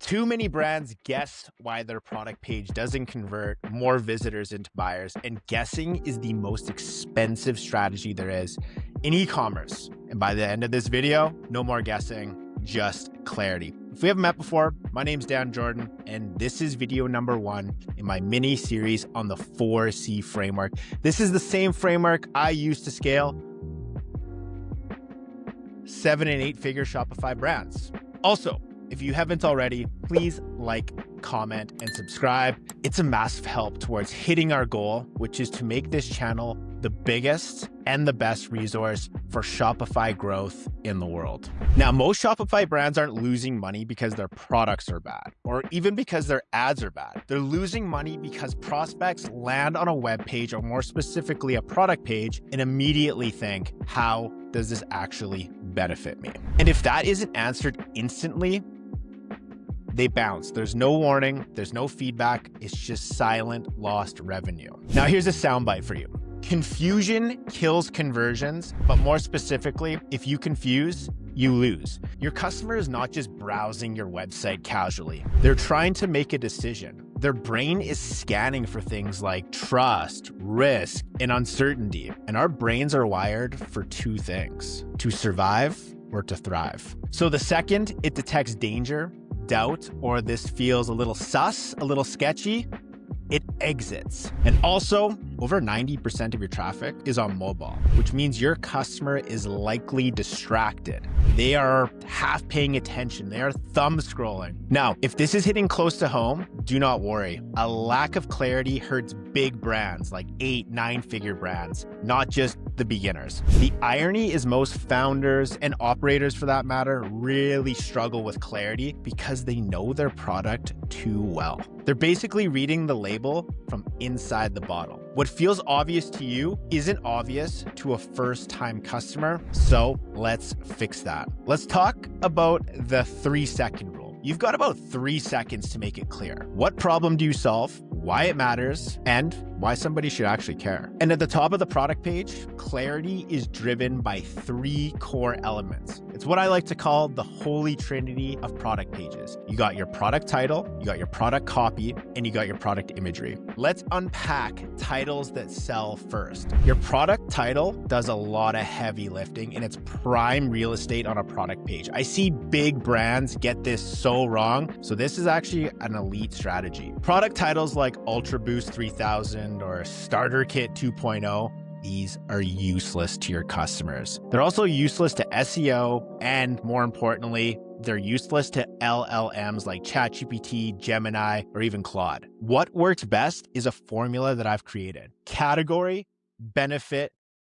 Too many brands guess why their product page doesn't convert more visitors into buyers, and guessing is the most expensive strategy there is in e-commerce. And by the end of this video, no more guessing, just clarity. If we haven't met before, my name's Dan Jordan, and this is video number 1 in my mini series on the 4C framework. This is the same framework I use to scale 7- and 8-figure Shopify brands. Also, if you haven't already, please like, comment, and subscribe. It's a massive help towards hitting our goal, which is to make this channel the biggest and the best resource for Shopify growth in the world. Now, most Shopify brands aren't losing money because their products are bad, or even because their ads are bad. They're losing money because prospects land on a web page, or more specifically a product page, and immediately think, how does this actually benefit me? And if that isn't answered instantly, they bounce. There's no warning, there's no feedback, it's just silent lost revenue. Now here's a soundbite for you. Confusion kills conversions, but more specifically, if you confuse, you lose. Your customer is not just browsing your website casually. They're trying to make a decision. Their brain is scanning for things like trust, risk, and uncertainty. And our brains are wired for 2 things: to survive or to thrive. So the second it detects danger, doubt, or this feels a little sus, a little sketchy, it exits. And also, over 90% of your traffic is on mobile, which means your customer is likely distracted. They are half paying attention. They are thumb scrolling. Now, if this is hitting close to home, do not worry. A lack of clarity hurts big brands like 8- 9-figure brands, not just the beginners. The irony is most founders and operators, for that matter, really struggle with clarity because they know their product too well. They're basically reading the label from inside the bottle. What feels obvious to you isn't obvious to a first-time customer, so let's fix that. Let's talk about the 3-second rule. You've got about 3 seconds to make it clear. What problem do you solve, why it matters, and why somebody should actually care. And at the top of the product page, clarity is driven by 3 core elements. It's what I like to call the Holy Trinity of product pages. You got your product title, you got your product copy, and you got your product imagery. Let's unpack titles that sell first. Your product title does a lot of heavy lifting, and it's prime real estate on a product page. I see big brands get this so wrong, so this is actually an elite strategy. Product titles like Ultra Boost 3000 or Starter Kit 2.0, these are useless to your customers. They're also useless to SEO, and more importantly, they're useless to LLMs like ChatGPT, Gemini, or even Claude. What works best is a formula that I've created: category, benefit,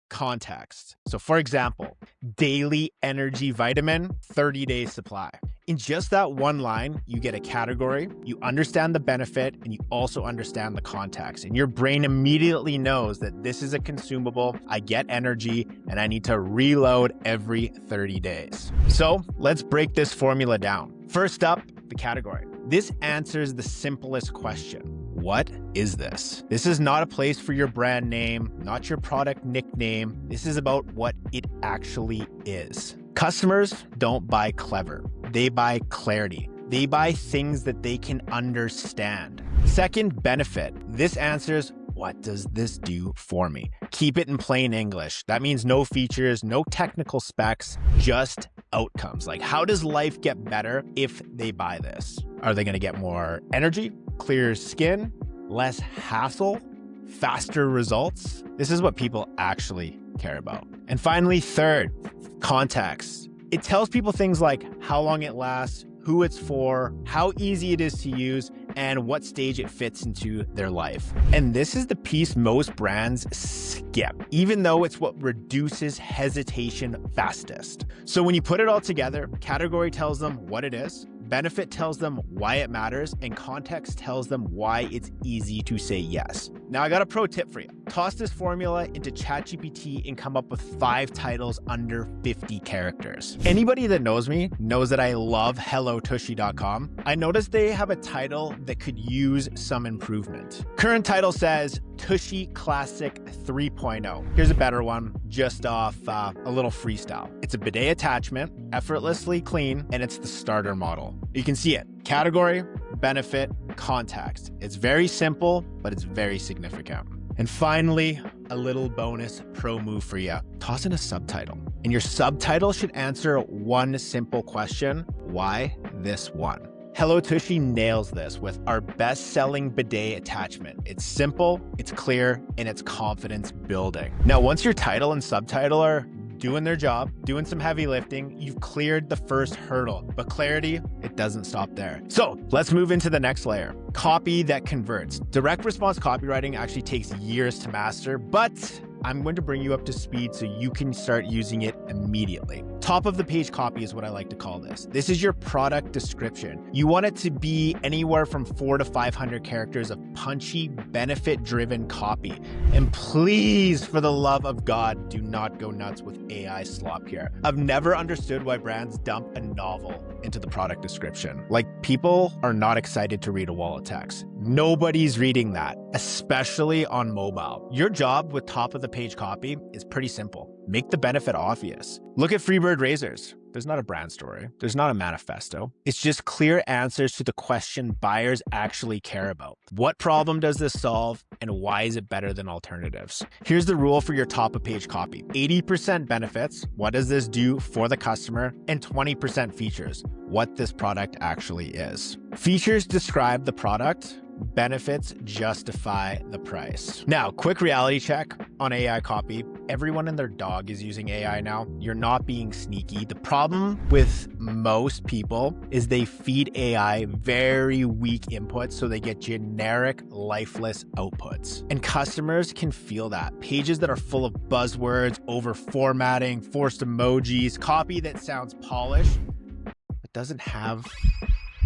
context. So for example, daily energy vitamin, 30-day supply. In just that one line, you get a category, you understand the benefit, and you also understand the context. And your brain immediately knows that this is a consumable, I get energy, and I need to reload every 30 days. So let's break this formula down. First up, the category. This answers the simplest question: what is this? This is not a place for your brand name, not your product nickname. This is about what it actually is. Customers don't buy clever. They buy clarity. They buy things that they can understand. Second, benefit. This answers, what does this do for me? Keep it in plain English. That means no features, no technical specs, just outcomes. Like, how does life get better if they buy this? Are they going to get more energy, clearer skin, less hassle, faster results? This is what people actually care about. And finally, third, context. It tells people things like how long it lasts, who it's for, how easy it is to use, and what stage it fits into their life. And this is the piece most brands skip, even though it's what reduces hesitation fastest. So when you put it all together, category tells them what it is, benefit tells them why it matters, and context tells them why it's easy to say yes. Now I got a pro tip for you. Toss this formula into ChatGPT and come up with 5 titles under 50 characters. Anybody that knows me knows that I love HelloTushy.com. I noticed they have a title that could use some improvement. Current title says Tushy Classic 3.0. Here's a better one, just off a little freestyle. It's a bidet attachment, effortlessly clean, and it's the starter model. You can see it. Category, benefit, context. It's very simple, but it's very significant. And finally, a little bonus pro move for you. Toss in a subtitle. And your subtitle should answer one simple question: why this one? Hello Tushy nails this with our best-selling bidet attachment. It's simple, it's clear, and it's confidence building. Now, once your title and subtitle are doing their job, doing some heavy lifting, you've cleared the first hurdle. But clarity, it doesn't stop there. So let's move into the next layer. Copy that converts. Direct response copywriting actually takes years to master, but I'm going to bring you up to speed so you can start using it immediately. Top of the page copy is what I like to call this. This is your product description. You want it to be anywhere from 400 to 500 characters of punchy, benefit-driven copy. And please, for the love of God, do not go nuts with AI slop here. I've never understood why brands dump a novel into the product description. Like, people are not excited to read a wall of text. Nobody's reading that, especially on mobile. Your job with top of the page copy is pretty simple. Make the benefit obvious. Look at Freebird razors. There's not a brand story. There's not a manifesto. It's just clear answers to the question buyers actually care about. What problem does this solve, and why is it better than alternatives? Here's the rule for your top of page copy. 80% benefits, what does this do for the customer, and 20% features, what this product actually is. Features describe the product, benefits justify the price. Now, quick reality check on AI copy. Everyone and their dog is using AI now. You're not being sneaky. The problem with most people is they feed AI very weak inputs, so they get generic, lifeless outputs. And customers can feel that. Pages that are full of buzzwords, over formatting, forced emojis, copy that sounds polished, but doesn't have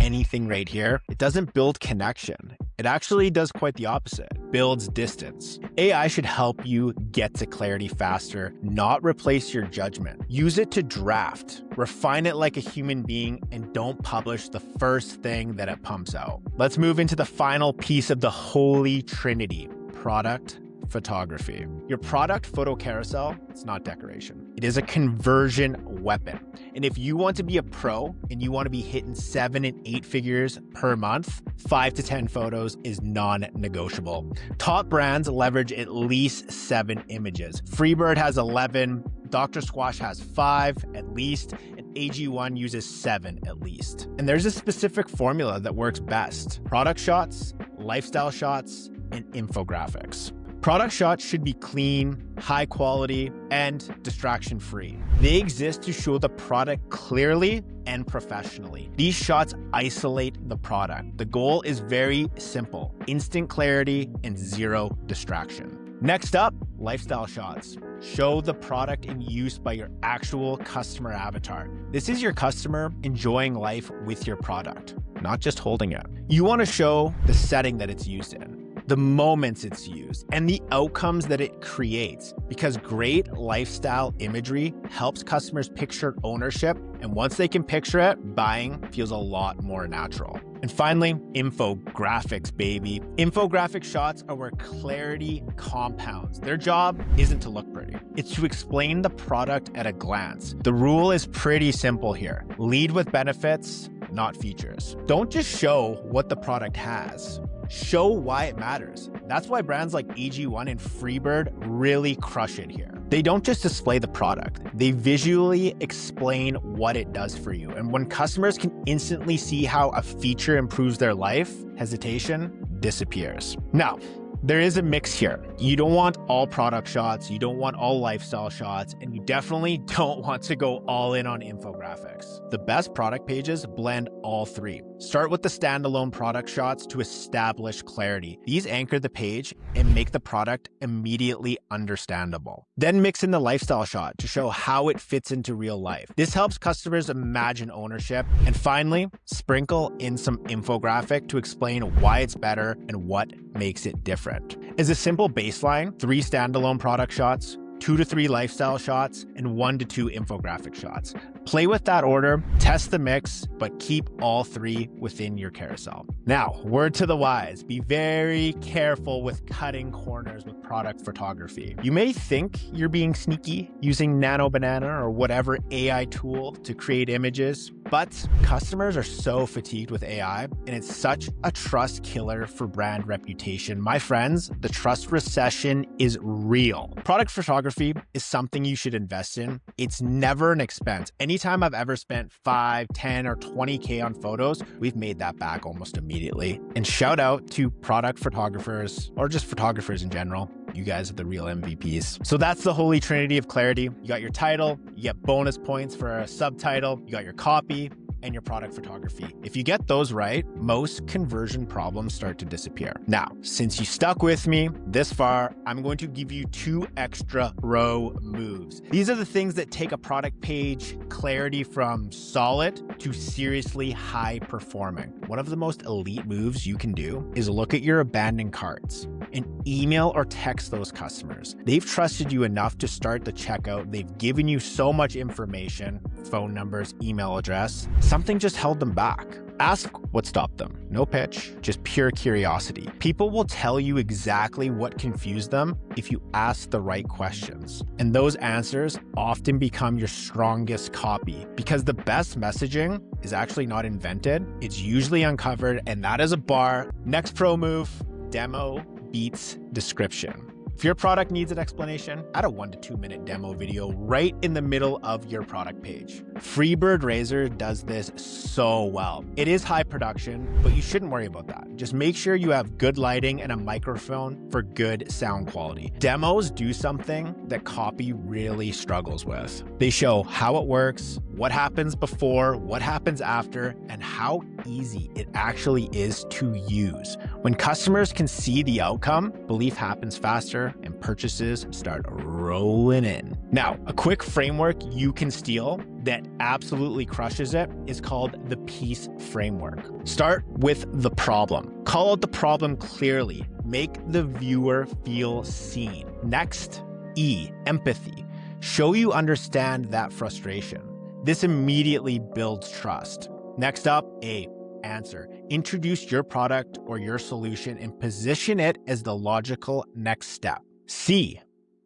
anything right here. It doesn't build connection. It actually does quite the opposite. Builds distance. AI should help you get to clarity faster, not replace your judgment. Use it to draft. Refine it like a human being, and don't publish the first thing that it pumps out. Let's move into the final piece of the Holy Trinity: product photography. Your product photo carousel, it's not decoration. It is a conversion weapon. And if you want to be a pro and you want to be hitting 7 and 8 figures per month, 5 to 10 photos is non-negotiable. Top brands leverage at least 7 images. Freebird has 11, Dr. Squash has 5 at least, and AG1 uses 7 at least. And there's a specific formula that works best: product shots, lifestyle shots, and infographics. Product shots should be clean, high quality, and distraction-free. They exist to show the product clearly and professionally. These shots isolate the product. The goal is very simple: instant clarity and 0 distraction. Next up, lifestyle shots. Show the product in use by your actual customer avatar. This is your customer enjoying life with your product, not just holding it. You want to show the setting that it's used in, the moments it's used, and the outcomes that it creates, because great lifestyle imagery helps customers picture ownership, and once they can picture it, buying feels a lot more natural. And finally, infographics, baby. Infographic shots are where clarity compounds. Their job isn't to look pretty. It's to explain the product at a glance. The rule is pretty simple here. Lead with benefits, not features. Don't just show what the product has. Show why it matters. That's why brands like AG1 and Freebird really crush it here. They don't just display the product, they visually explain what it does for you. And when customers can instantly see how a feature improves their life, hesitation disappears. Now, there is a mix here. You don't want all product shots, you don't want all lifestyle shots, and you definitely don't want to go all in on infographics. The best product pages blend all three. Start with the standalone product shots to establish clarity. These anchor the page and make the product immediately understandable. Then mix in the lifestyle shot to show how it fits into real life. This helps customers imagine ownership. And finally, sprinkle in some infographic to explain why it's better and what makes it different. As a simple baseline, 3 standalone product shots, 2 to 3 lifestyle shots, and 1 to 2 infographic shots. Play with that order, test the mix, but keep all 3 within your carousel. Now, word to the wise, be very careful with cutting corners with product photography. You may think you're being sneaky using Nano Banana or whatever AI tool to create images, but customers are so fatigued with AI, and it's such a trust killer for brand reputation. My friends, the trust recession is real. Product photography is something you should invest in. It's never an expense. Anytime I've ever spent 5, 10, or 20K on photos, we've made that back almost immediately. And shout out to product photographers, or just photographers in general. You guys are the real MVPs. So that's the Holy Trinity of clarity. You got your title, you get bonus points for a subtitle, you got your copy, and your product photography. If you get those right, most conversion problems start to disappear. Now, since you stuck with me this far, I'm going to give you 2 extra row moves. These are the things that take a product page clarity from solid to seriously high performing. One of the most elite moves you can do is look at your abandoned carts and email or text those customers. They've trusted you enough to start the checkout. They've given you so much information, phone numbers, email address. Something just held them back. Ask what stopped them. No pitch, just pure curiosity. People will tell you exactly what confused them if you ask the right questions. And those answers often become your strongest copy, because the best messaging is actually not invented. It's usually uncovered, and that is a bar. Next pro move, demo beats description. If your product needs an explanation, add a 1 to 2 minute demo video right in the middle of your product page. Freebird Razor does this so well. It is high production, but you shouldn't worry about that. Just make sure you have good lighting and a microphone for good sound quality. Demos do something that copy really struggles with. They show how it works, what happens before, what happens after, and how easy it actually is to use. When customers can see the outcome, belief happens faster and purchases start rolling in. Now, a quick framework you can steal that absolutely crushes it is called the P.E.A.C.E framework. Start with the problem. Call out the problem clearly. Make the viewer feel seen. Next, E, empathy. Show you understand that frustration. This immediately builds trust. Next up, A, answer. Introduce your product or your solution and position it as the logical next step. C,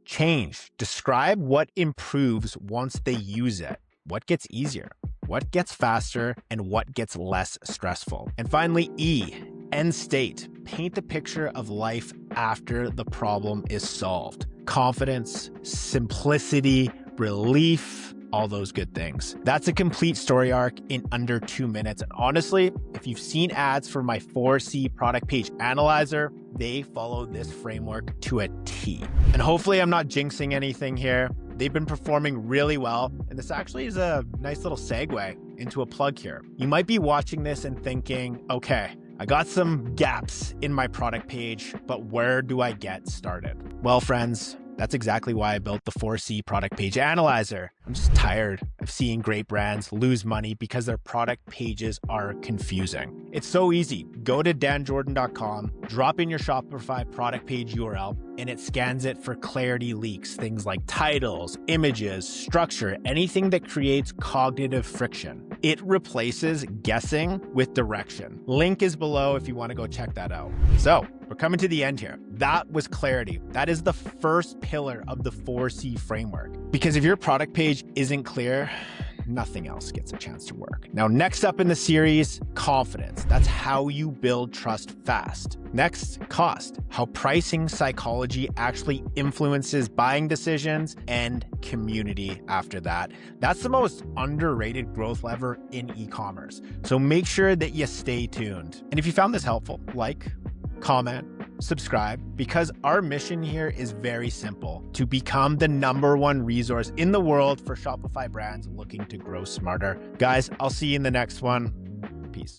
change. Describe what improves once they use it. What gets easier? What gets faster? And what gets less stressful? And finally, E, end state. Paint the picture of life after the problem is solved. Confidence, simplicity, relief, all those good things. That's a complete story arc in under 2 minutes. And honestly, if you've seen ads for my 4C product page analyzer, they follow this framework to a T. And hopefully I'm not jinxing anything here. They've been performing really well. And this actually is a nice little segue into a plug here. You might be watching this and thinking, okay, I got some gaps in my product page, but where do I get started? Well, friends, that's exactly why I built the 4C product page analyzer. I'm just tired of seeing great brands lose money because their product pages are confusing. It's so easy. Go to danjordan.com, drop in your Shopify product page URL, and it scans it for clarity leaks, things like titles, images, structure, anything that creates cognitive friction. It replaces guessing with direction. Link is below if you want to go check that out. So we're coming to the end here. That was clarity. That is the first pillar of the 4C framework. Because if your product page isn't clear, nothing else gets a chance to work. Now, next up in the series, confidence. That's how you build trust fast. Next, cost. How pricing psychology actually influences buying decisions, and community after that. That's the most underrated growth lever in e-commerce. So make sure that you stay tuned. And if you found this helpful, like, comment, subscribe, because our mission here is very simple: to become the #1 resource in the world for Shopify brands looking to grow smarter. Guys, I'll see you in the next one.